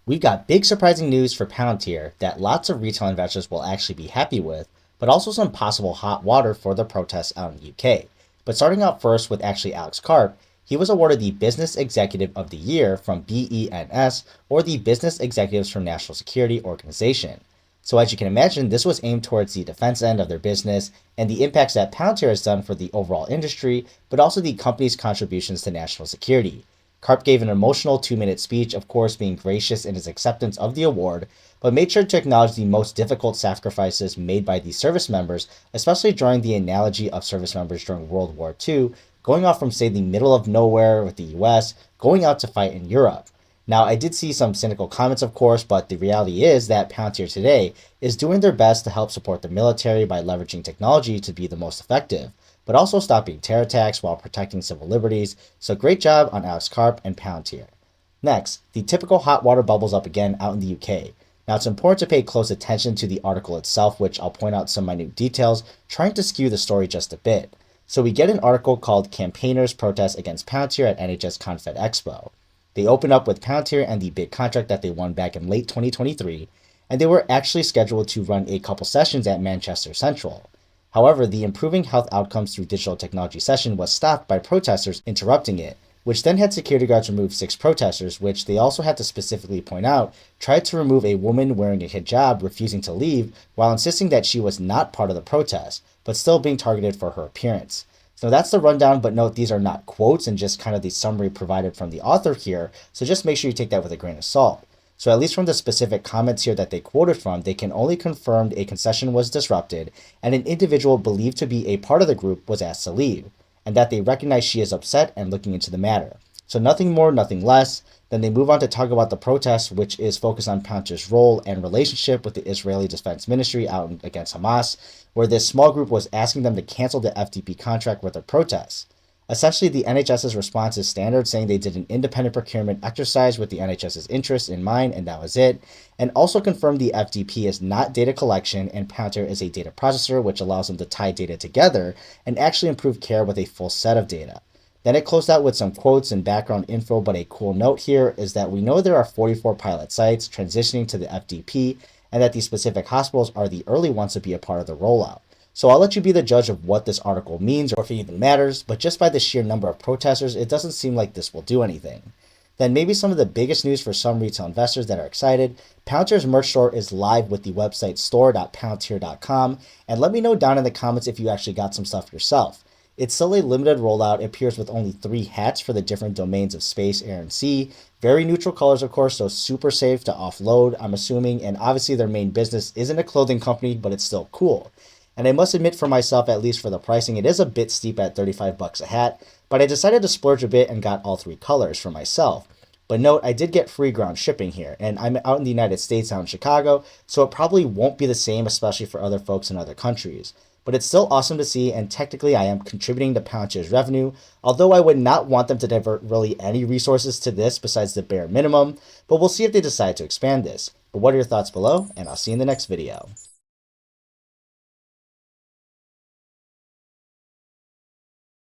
We've got big surprising news for Palantir that lots of retail investors will actually be happy with, but also some possible hot water for the protests out in the UK. But starting out first with actually Alex Karp, he was awarded the Business Executive of the Year from BENS, or the Business Executives for National Security Organization. So as you can imagine, this was aimed towards the defense end of their business and the impacts that Palantir has done for the overall industry, but also the company's contributions to national security. Karp gave an emotional 2-minute speech, of course being gracious in his acceptance of the award, but made sure to acknowledge the most difficult sacrifices made by the service members, especially drawing the analogy of service members during World War II, going off from, say, the middle of nowhere with the US, going out to fight in Europe. Now, I did see some cynical comments, of course, but the reality is that Palantir today is doing their best to help support the military by leveraging technology to be the most effective, but also stopping terror attacks while protecting civil liberties. So great job on Alex Karp and Palantir. Next, the typical hot water bubbles up again out in the UK. Now, it's important to pay close attention to the article itself, which I'll point out some minute details, trying to skew the story just a bit. So we get an article called Campaigners Protest Against Palantir at NHS Confed Expo. They open up with Palantir and the big contract that they won back in late 2023, and they were actually scheduled to run a couple sessions at Manchester Central. However, the Improving Health Outcomes Through Digital Technology session was stopped by protesters interrupting it, which then had security guards remove 6 protesters, which they also had to specifically point out tried to remove a woman wearing a hijab refusing to leave while insisting that she was not part of the protest, but still being targeted for her appearance. So that's the rundown, but note these are not quotes and just kind of the summary provided from the author here, so just make sure you take that with a grain of salt. So at least from the specific comments here that they quoted from, they can only confirm a concession was disrupted and an individual believed to be a part of the group was asked to leave, and that they recognize she is upset and looking into the matter. So nothing more, nothing less. Then they move on to talk about the protest, which is focused on Palantir's role and relationship with the Israeli Defense Ministry out against Hamas, where this small group was asking them to cancel the FDP contract with their protests. Essentially, the NHS's response is standard, saying they did an independent procurement exercise with the NHS's interests in mind, and that was it, and also confirmed the FDP is not data collection, and Palantir is a data processor, which allows them to tie data together and actually improve care with a full set of data. Then it closed out with some quotes and background info, but a cool note here is that we know there are 44 pilot sites transitioning to the FDP, and that these specific hospitals are the early ones to be a part of the rollout. So I'll let you be the judge of what this article means or if it even matters, but just by the sheer number of protesters, it doesn't seem like this will do anything. Then maybe some of the biggest news for some retail investors that are excited, Palantir's merch store is live with the website store.palantir.com, and let me know down in the comments if you actually got some stuff yourself. It's still a limited rollout. It appears with only 3 hats for the different domains of space, air, and sea. Very neutral colors, of course, so super safe to offload, I'm assuming, and obviously their main business isn't a clothing company, but it's still cool. And I must admit for myself, at least for the pricing, it is a bit steep at $35 a hat, but I decided to splurge a bit and got all 3 colors for myself. But note, I did get free ground shipping here, and I'm out in the United States, out in Chicago, so it probably won't be the same, especially for other folks in other countries. But it's still awesome to see, and technically I am contributing to Palantir's revenue, although I would not want them to divert really any resources to this besides the bare minimum, but we'll see if they decide to expand this. But what are your thoughts below, and I'll see you in the next video.